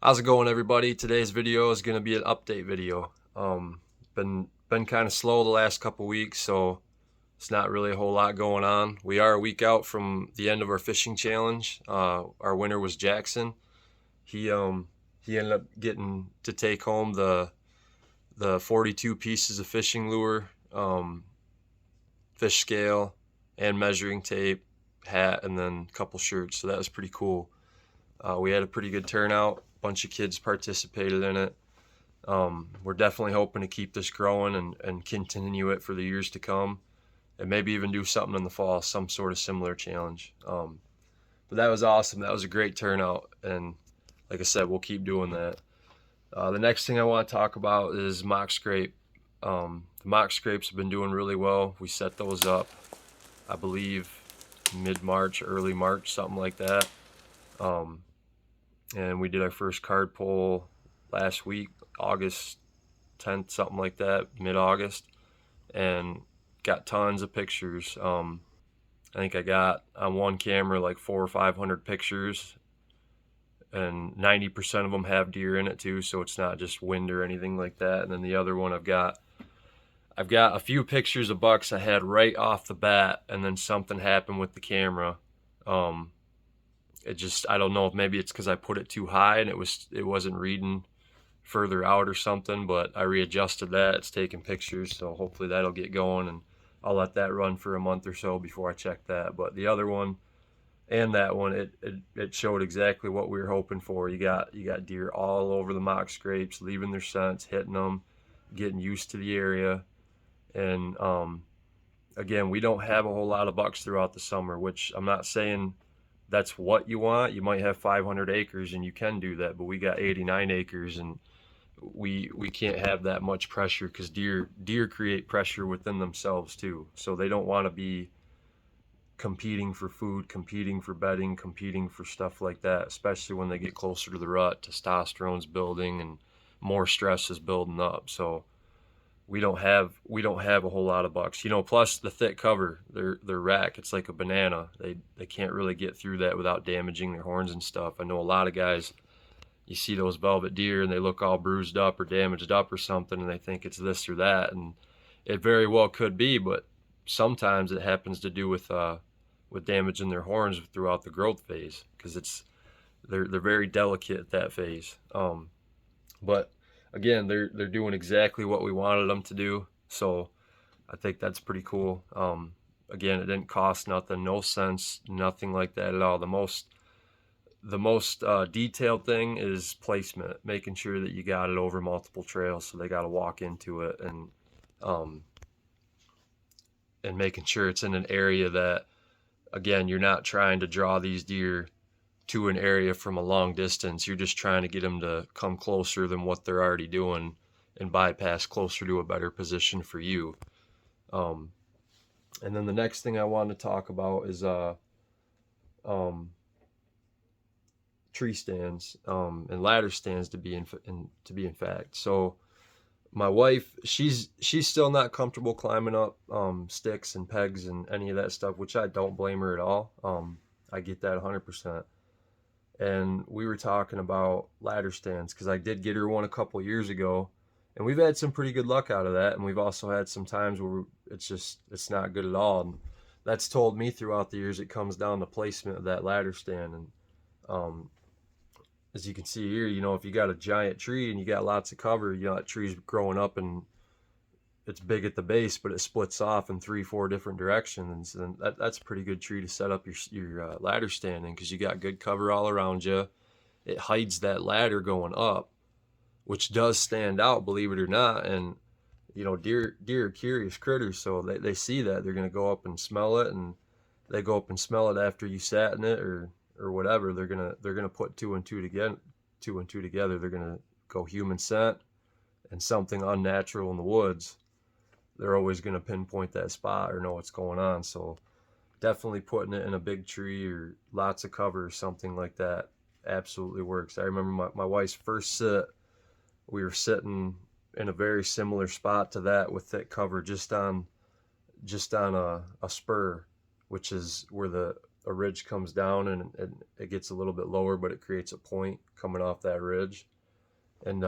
How's it going, everybody? Today's video is going to be an update video. Been kind of slow the last couple weeks, so it's not really a whole lot going on. We are a week out from the end of our fishing challenge. Our winner was Jackson. He ended up getting to take home the 42 pieces of fishing lure, fish scale, and measuring tape, hat, and then a couple shirts. So that was pretty cool. We had a pretty good turnout. A bunch of kids participated in it. We're definitely hoping to keep this growing and continue it for the years to come, and maybe even do something in the fall, some sort of similar challenge. But that was awesome. That was a great turnout, and like I said, we'll keep doing that. The next thing I want to talk about is mock scrape. The mock scrapes have been doing really well. We set those up, I believe, mid-March, early March, something like that. And we did our first card pull last week, August 10th, something like that, mid-August, and got tons of pictures. I think I got on one camera like 400 or 500 pictures, and 90% of them have deer in it too, so it's not just wind or anything like that. And then the other one I've got a few pictures of bucks I had right off the bat, and then something happened with the camera. I don't know if maybe it's because I put it too high and it wasn't reading further out or something, but I readjusted that. It's taking pictures, so hopefully that'll get going, and I'll let that run for a month or so before I check that. But the other one and that one, it showed exactly what we were hoping for. You got deer all over the mock scrapes, leaving their scents, hitting them, getting used to the area. And again, we don't have a whole lot of bucks throughout the summer, which I'm not saying that's what you want. You might have 500 acres and you can do that, but we got 89 acres, and we can't have that much pressure because deer create pressure within themselves too. So they don't want to be competing for food, competing for bedding, competing for stuff like that, especially when they get closer to the rut. Testosterone's building and more stress is building up. So we don't have a whole lot of bucks. Plus the thick cover, their rack, it's like a banana. They can't really get through that without damaging their horns and stuff. I know a lot of guys, you see those velvet deer and they look all bruised up or damaged up or something, and they think it's this or that, and it very well could be, but sometimes it happens to do with damaging their horns throughout the growth phase, because they're very delicate at that phase. But again, they're doing exactly what we wanted them to do, so I think that's pretty cool. Again, it didn't cost nothing, no cents, nothing like that at all. The most detailed thing is placement, making sure that you got it over multiple trails, so they got to walk into it, um, and making sure it's in an area that, again, you're not trying to draw these deer to an area from a long distance. You're just trying to get them to come closer than what they're already doing and bypass closer to a better position for you. Um, and then the next thing I want to talk about is um, tree stands, and ladder stands to be in fact. So my wife, she's still not comfortable climbing up sticks and pegs and any of that stuff, which I don't blame her at all. I get that 100%. And we were talking about ladder stands because I did get her one a couple years ago, and we've had some pretty good luck out of that. And we've also had some times where it's not good at all. And that's told me throughout the years it comes down to placement of that ladder stand. And um, as you can see here, if you got a giant tree and you got lots of cover, that tree's growing up and it's big at the base, but it splits off in 3, 4 different directions. And that's a pretty good tree to set up your ladder stand in, because you got good cover all around you. It hides that ladder going up, which does stand out, believe it or not. And deer are curious critters, so they see that, they're gonna go up and smell it, and they go up and smell it after you sat in it or whatever. They're gonna put two and two together. They're gonna go human scent and something unnatural in the woods. They're always going to pinpoint that spot or know what's going on. So definitely putting it in a big tree or lots of cover or something like that absolutely works. I remember my wife's first sit, we were sitting in a very similar spot to that with thick cover, just on a spur, which is where a ridge comes down and it gets a little bit lower, but it creates a point coming off that ridge. And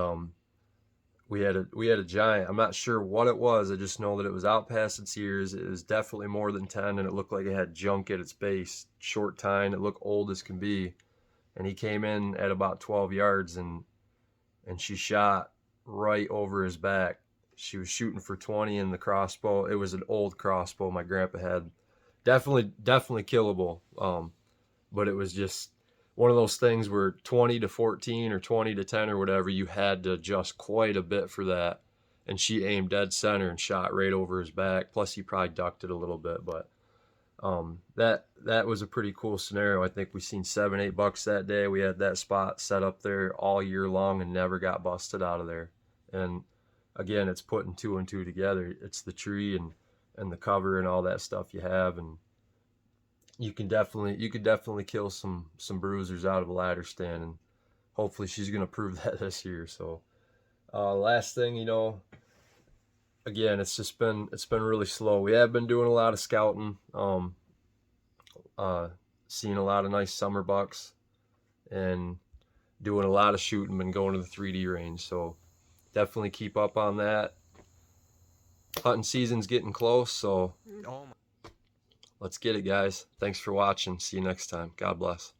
we had a giant. I'm not sure what it was. I just know that it was out past its years. It was definitely more than 10, and it looked like it had junk at its base. Short tine. It looked old as can be. And he came in at about 12 yards, and she shot right over his back. She was shooting for 20 in the crossbow. It was an old crossbow my grandpa had. Definitely killable. But it was just one of those things where 20 to 14 or 20 to 10 or whatever, you had to adjust quite a bit for that. And she aimed dead center and shot right over his back. Plus, he probably ducked it a little bit, but that was a pretty cool scenario. I think we seen 7-8 bucks that day. We had that spot set up there all year long and never got busted out of there. And again, it's putting two and two together. It's the tree and the cover and all that stuff you have, and you could definitely kill some bruisers out of a ladder stand, and hopefully she's gonna prove that this year. So last thing, again, it's been really slow. We have been doing a lot of scouting, seeing a lot of nice summer bucks, and doing a lot of shooting and going to the 3D range. So definitely keep up on that. Hunting season's getting close, so let's get it, guys. Thanks for watching. See you next time. God bless.